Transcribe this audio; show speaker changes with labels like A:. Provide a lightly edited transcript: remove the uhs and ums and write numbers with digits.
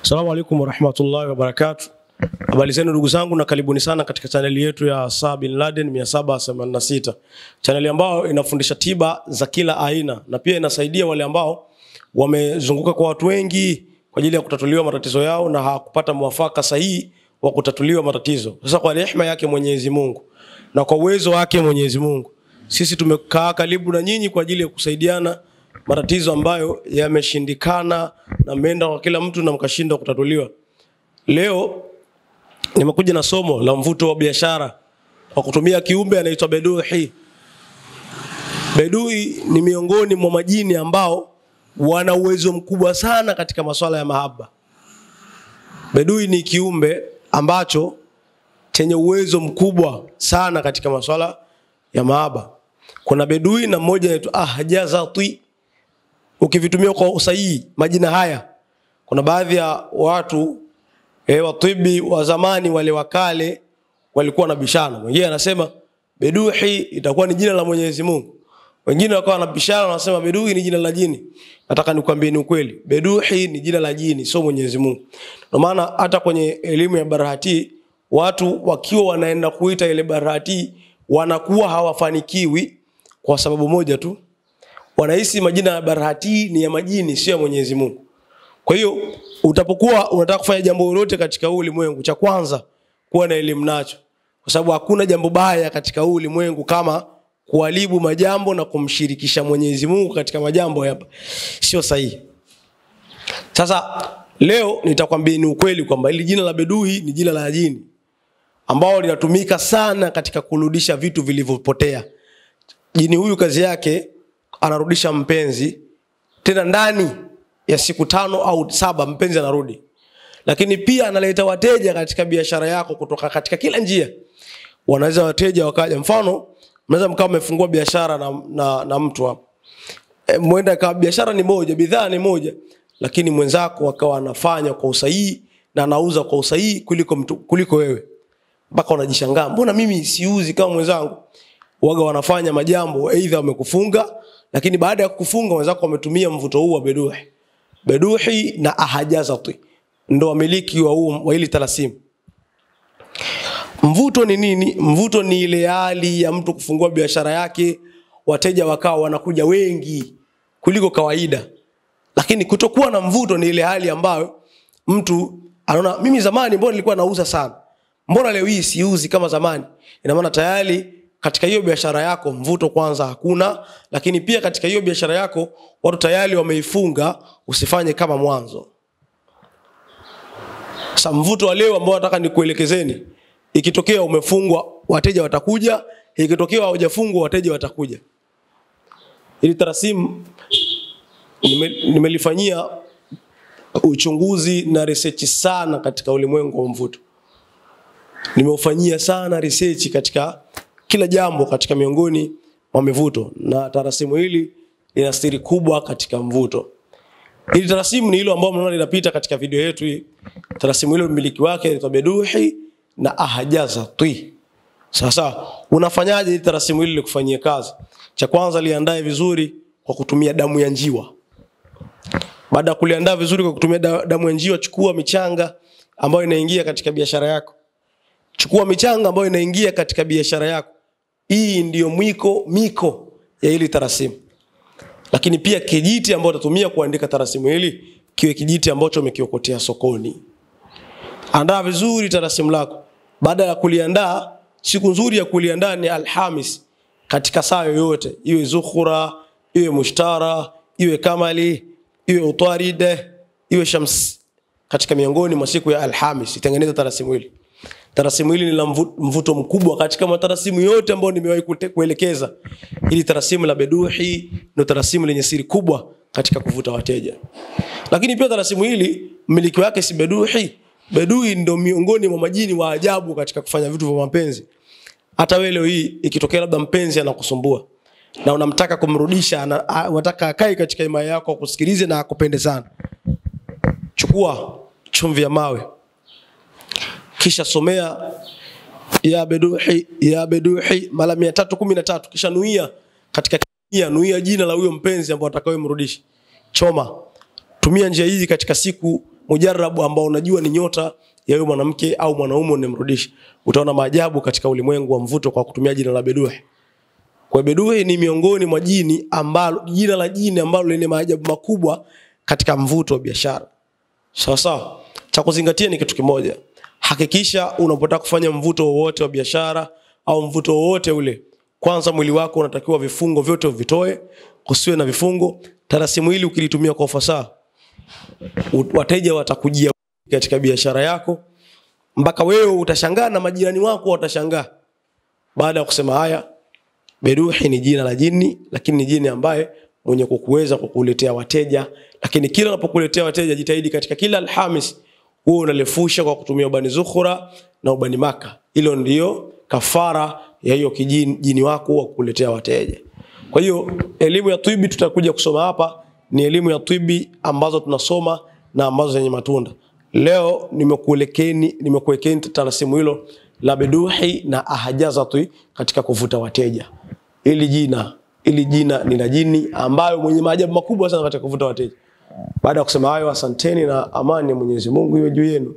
A: Assalamu alaikum warahmatullahi wabarakatuh. Habari zenu ndugu zangu na karibuni sana katika chaneli yetu ya Osama bin Laden 786. Chaneli ambayo inafundisha tiba za kila aina na pia inasaidia wale ambao wamezunguka kwa watu wengi kwa ajili ya kutatuliwa matatizo yao na hawakupata mwafaka sahihi wa kutatuliwa matatizo. Sasa kwa rehema yake Mwenyezi Mungu na kwa uwezo wake Mwenyezi Mungu, sisi tumekaa karibu na nyinyi kwa ajili ya kusaidiana matatizo ambayo yameshindikana na mmeenda kwa kila mtu na mkashindwa kutatuliwa. Leo nimekuja na somo la mvuto wa biashara kwa kutumia kiumbe anaitwa Bedui. Bedui ni miongoni mwa majini ambao wana uwezo mkubwa sana katika masuala ya mahaba. Bedui ni kiumbe ambacho chenye uwezo mkubwa sana katika masuala ya mahaba. Kuna bedui na mmoja anaitwa Ahjazati. Ukivitumia kwa usahihi majina haya, kuna baadhi ya watu watibi wa zamani wale wakale walikuwa na bishana. Mwingine anasema Bedui itakuwa ni jina la Mwenyezi Mungu. Wengine wakawa na bishana wanasema Bedui ni jina la jini. Nataka nikwambie ni ukweli. Bedui ni jina la jini, sio Mwenyezi Mungu. Kwa maana hata kwenye elimu ya barahati watu wakiwa wanaenda kuita ile barahati wanakuwa hawafanikiwi kwa sababu moja tu. Wanahisi majina ya barahati ni ya majini, sio ya Mwenyezi Mungu. Kwa hiyo utapokuwa unataka kufanya jambo lolote katika ulimwengu, cha kwanza kuwa na elimu nacho. Kwa sababu hakuna jambo baya katika ulimwengu kama kuharibu majambo na kumshirikisha Mwenyezi Mungu katika majambo hapa. Sio sahihi. Sasa leo nitakwambia ni ukweli kwamba hili jina la Bedui ni jina la jini ambao linatumika sana katika kurudisha vitu vilivyopotea. Jini huyu kazi yake anarudisha mpenzi tena ndani ya siku 5 au 7 mpenzi anarudi. Lakini pia analeta wateja katika biashara yako kutoka katika kila njia. Wanaweza wateja wakaja, mfano mnaweza mkao mmefungua biashara na mtu hapo. Mwenda kwa biashara ni moja, bidhaa ni moja, lakini mwenzako akawa anafanya kwa usahihi na anauza kwa usahihi kuliko wewe. Mpaka unajishangaa, mbona mimi siuzi kama mwenzangu? Waga wanafanya majambo aidha wamekufunga, lakini baada ya kukufunga wenzako wametumia mvuto huu wa Bedui. Bedui na Ahjazati ndio wamiliki wa hili talasimu. Mvuto ni nini? Mvuto ni ile hali ya mtu kufungua biashara yake, wateja wakao wanakuja wengi kuliko kawaida. Lakini kutokuwa na mvuto ni ile hali ambayo mtu anaona mimi zamani mbona nilikuwa nauza sana, mbona leo hii siuzi kama zamani? Ina maana tayari katika hiyo biashara yako mvuto kwanza hakuna, lakini pia katika hiyo biashara yako watu tayari wameifunga, usifanye kama mwanzo. Sasa mvuto wa leo ambao nataka nikuelekezeni, ikitokea umefungwa wateja watakuja, ikitokea hujafungwa wateja watakuja. Ili tarasimu nimelifanyia uchunguzi na research sana katika ulimwengu wa mvuto. Nimeufanyia sana research katika kila jambo katika miongoni mwa mivuto, na tarasimu hili lina siri kubwa katika mvuto. Hili tarasimu ni hilo ambalo mnaona linapita katika video yetu hii. Tarasimu hilo mmiliki wake ni Bedui na Ahjazati. Sasa unafanyaje hili tarasimu hili likufanyie kazi? Cha kwanza liandae vizuri kwa kutumia damu ya njiwa. Baada ya kuliandaa vizuri kwa kutumia damu ya njiwa, chukua michanga ambayo inaingia katika biashara yako. Chukua michanga ambayo inaingia katika biashara yako. Hii ndiyo miko ya hili tarasimu. Lakini pia kijiti ambacho utatumia kuandika tarasimu hili kiwe kijiti ambacho umekiokotea sokoni. Andaa vizuri tarasimu lako. Baada ya kuliandaa, siku nzuri ya kuliandaa ni Alhamis katika saa yoyote, iwe Zuhura, iwe Mushtara, iwe Kamali, iwe Utaride, iwe Shams. Katika miongoni mwa siku ya Alhamis tengeneza tarasimu hili. Tarasimu hili ni la mvuto mkubwa katika matarasimu yote ambayo nimewahi kuelekeza. Hili tarasimu la Bedui ndio tarasimu lenye siri kubwa katika kuvuta wateja. Lakini pia tarasimu hili mmiliki wake si Bedui. Bedui ndio miongoni mwa majini wa ajabu katika kufanya vitu vya mapenzi. Hata wewe leo hii ikitokea labda mpenzi anakusumbua na unamtaka kumrudisha, unataka akae katika imani yako akusikilize na akupende sana, chukua chumvi ya mawe, kisha somea ya Bedui mara 313, kisha nuia katika nuia jina la huyo mpenzi ambaye atakayemrudisha. Choma. Tumia njia hii katika siku mujarabu ambao unajua ni nyota ya yule mwanamke au mwanaume unamrudisha, utaona maajabu katika ulimwengu wa mvuto kwa kutumia jina la Beduhi. Kwa Beduhi ni miongoni mwa jini ambalo, jina la jini ambalo lina maajabu makubwa katika mvuto wa biashara. Sawa. Cha kuzingatia ni kitu kimoja. Hakikisha unapotaka kufanya mvuto wowote wa biashara au mvuto wowote ule, kwanza mwili wako unatakiwa vifungo vyote uvitoe, kusiwe na vifungo. Talasimu hili ukilitumia kwa ufasaha, wateja watakujia katika biashara yako mpaka wewe utashangaa na majirani wako watashangaa. Baada ya kusema haya, Beduhi ni jina la jini, lakini ni jini ambaye mwenye kukuweza kukuletea wateja. Lakini kila unapokuletea wateja, jitahidi katika kila Alhamis wewe unalefusha kwa kutumia ubani Zukhura na ubani Maka. Hilo ndio kafara ya hiyo jini wako wa kukuletea wateja. Kwa hiyo elimu ya tibi tutakuja kusoma hapa ni elimu ya tibi ambazo tunasoma na ambazo zenye matunda. Leo nimekuwekeni talasimu hilo la Beduhi na Ahjazatu katika kuvuta wateja. Ili jina ni la jini ambayo mwenye maajabu makubwa sana katika kuvuta wateja. Baada ya kusema hayo, asanteni na amani ya Mwenyezi Mungu iwe juu yenu.